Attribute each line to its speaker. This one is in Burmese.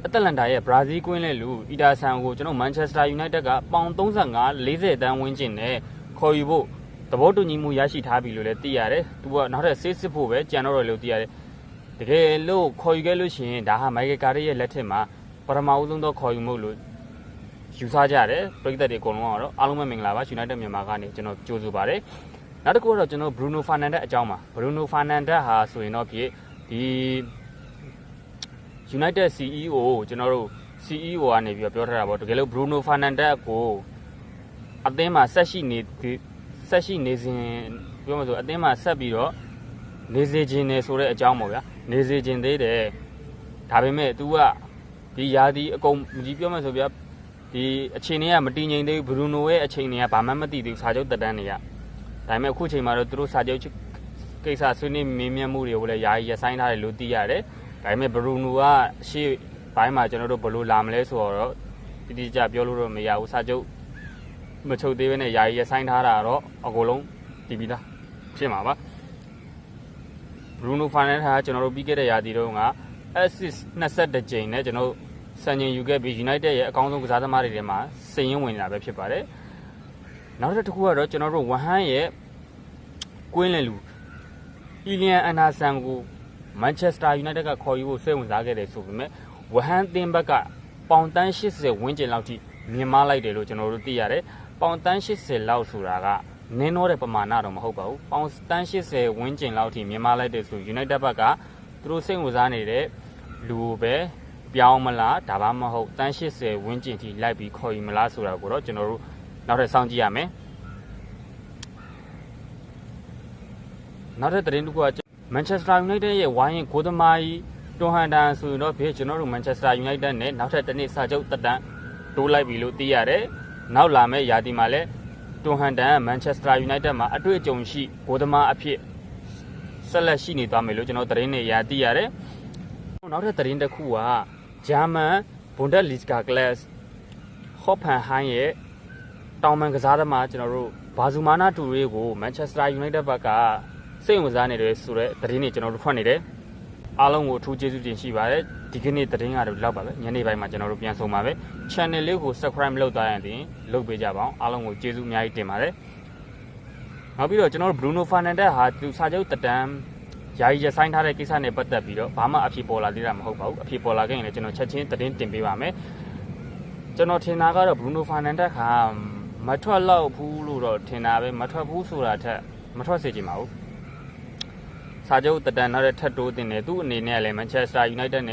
Speaker 1: အတလန်တာရဲ့ဘရာဇီးကွင်းလဲလူအီတာဆန်ကိုကျွန်တော်မန်ချက်စတာယူနိုက်တက်ကပေါင်35-40တန်းဝန်းကျင်နဲ့ခေါ်ယူဖို့သဘောတူညီမှုရရှိထားပြီလို့လည်းသိရတယ်သူကနောက်ထပ်ဆေးစစ်ဖို့ပဲကြံတော့တယ်လို့သိရတယ်တကယ်လို့ခေါ်ယူခဲ့လို့ရှိရင်ဒါဟာမိုက်ကယ်ကာရီရဲ့လက်ထက်မှာပထမဦးဆုံးတော့ခေါ်ယူမှုလို့ယူဆကြတယ်ပရိသတ်တွေအကုန်လုံးကတော့အားလုံးပဲမင်္ဂလာပါယူနိုက်တက်မြန်မာကနေကျွန်တော်ကြိုဆိုပါတယ်နောက်တစ်ခုကတော့ကျွန်တော်ဘရူနိုဖာနန်ဒက်အကြောင်းပါဘရူနိုဖာနန်ဒက်ဟာဆိုရင်တော့ဖြစ်ဒီ United CEO ကျွန်တော်တို့ CEO ကနေပြီးပြောထားတာပေါ့တကယ်လို့ Bruno Fernandes ကိုအသင်းမှာဆက်ရှိနေစဉ်ပြောမှဆိုအသင်းမှာဆက်ပြီးတော့နေစေခြင်းနေဆိုတဲ့အကြောင်းပေါ့ဗျာနေစေခြင်းသေးတယ်ဒါပေမဲ့ तू ကဒီယာဒီအကုန်ဒီပြောမှဆိုဗျာဒီအချိန်တွေကမတည်ငြိမ်သေးဘူး Bruno ရဲ့အချိန်တွေကဘာမှမသိသေးဘူးစာချုပ်တက်တန်းတွေကဒါပေမဲ့အခုချိန်မှာတော့သူတို့စာချုပ်ကိစ္စဆွေးနွေးမေးမြန်းမှုတွေကိုလည်းယာယီရပ်ဆိုင်းထားတယ်လို့သိရတယ်ဒါပေမဲ့ဘရူနိုကရှေ့ဘိုင်းမှာကျွန်တော်တို့ဘလို့လာမလဲဆိုတော့တိတိကျပြောလို့တော့မရဘူးစာချုပ်မချုပ်သေးဘဲနဲ့ယာယီရဆိုင်ထားတာတော့အကုန်လုံးတည်ပြီးသားဖြစ်မှာပါဘရူနိုဖာနန်ဒက်ကျွန်တော်တို့ပြီးခဲ့တဲ့ရာသီတုန်းက assist 22ကြိမ်နဲ့ကျွန်တော်စံချိန်ယူခဲ့ပြီး United ရဲ့အကောင်းဆုံးကစားသမားတွေထဲမှာစည်ရင်းဝင်နေတာပဲဖြစ်ပါတယ်နောက်တစ်ခုကတော့ကျွန်တော်တို့ဝဟန်ရဲ့ကွင်းလင်လူအီလီယန်အန်ဒါဆန်ကိုမန်ချက်စတာယူနိုက်တက်ကခေါ်ယူဖို့စိတ်ဝင်စားခဲ့တယ်ဆိုပေမဲ့ဝဟန်တင်ဘက်ကပေါင်တန်း80ဝန်းကျင်လောက်ထိမြင်မာလိုက်တယ်လို့ကျွန်တော်တို့သိရတယ်ပေါင်တန်း80လောက်ဆိုတာကနင်းတော့တဲ့ပမာဏတော့မဟုတ်ပါဘူးပေါင်တန်း80ဝန်းကျင်လောက်ထိမြင်မာလိုက်တယ်ဆိုယူနိုက်တက်ဘက်ကသူတို့စိတ်ဝင်စားနေတဲ့လူပဲပြောင်းမလားဒါမှမဟုတ်တန်း80ဝန်းကျင်ထိလိုက်ပြီးခေါ်ယူမလားဆိုတာကိုတော့ကျွန်တော်တို့နောက်ထပ်စောင့်ကြည့်ရမယ်နောက်ထပ်သတင်းတစ်ခုကမန်ချက်စတာယူနိုက်တက်ရဲ့ဝိုင်းရင်ဂိုးသမားကြီးတွန်ဟန်တန်ဆိုရင်တော့ကျွန်တော်တို့မန်ချက်စတာယူနိုက်တက်နဲ့နောက်ထပ်တစ်နှစ်စာချုပ်တက်တန်းတိုးလိုက်ပြီလို့သိရတယ်။နောက်လာမယ့်ရာသီမှာလည်းတွန်ဟန်တန်မန်ချက်စတာယူနိုက်တက်မှာအတွေ့အကြုံရှိဂိုးသမားအဖြစ်ဆက်လက်ရှိနေသွားမယ်လို့ကျွန်တော်သတင်းတွေရသိရတယ်။နောက်ထပ်သတင်းတစ်ခုကဂျာမန်ဘွန်ဒက်လီဂါကလပ်ဟော့ဖန်ဟိုင်းရဲ့တောင်ပန်ကစားသမားကျွန်တော်တို့ဘာဇူမာနာတူရေးကိုမန်ချက်စတာယူနိုက်တက်ဘက်ကစိတ်ဝင်စားနေတယ်ဆိုတဲ့သတင်းတွေကျွန်တော်တို့ထွက်နေတယ်အားလုံးကိုအထူးကျေးဇူးတင်ရှိပါတယ်ဒီကနေ့သတင်းကတော့လောက်ပါပဲညနေပိုင်းမှာကျွန်တော်တို့ပြန်ဆုံပါပဲ channel လေးကို subscribe လုပ်သွားရင်တင်လုပ်ပေးကြပါအောင်အားလုံးကိုကျေးဇူးအများကြီးတင်ပါတယ်နောက်ပြီးတော့ကျွန်တော်တို့ Bruno Fernandes ဟာသူစာချုပ်တက်တန်းယာယီရဆိုင်ထားတဲ့ကိစ္စနဲ့ပတ်သက်ပြီးတော့ဘာမှအဖြစ်ပေါ်လာသေးတာမဟုတ်ပါဘူးအဖြစ်ပေါ်လာခဲ့ရင်လည်းကျွန်တော်ချက်ချင်းသတင်းတင်ပေးပါမယ်ကျွန်တော်ထင်တာကတော့ Bruno Fernandes ကမထွက်တော့ဘူးလို့တော့ထင်တာပဲမထွက်ဘူးဆိုတာထက်မထွက်စေချင်ပါဘူးစာချုပ်တက်တန်းနောက်ထပ်တိုးတင်တယ်သူ့အနေနဲ့လည်း Manchester United နဲ့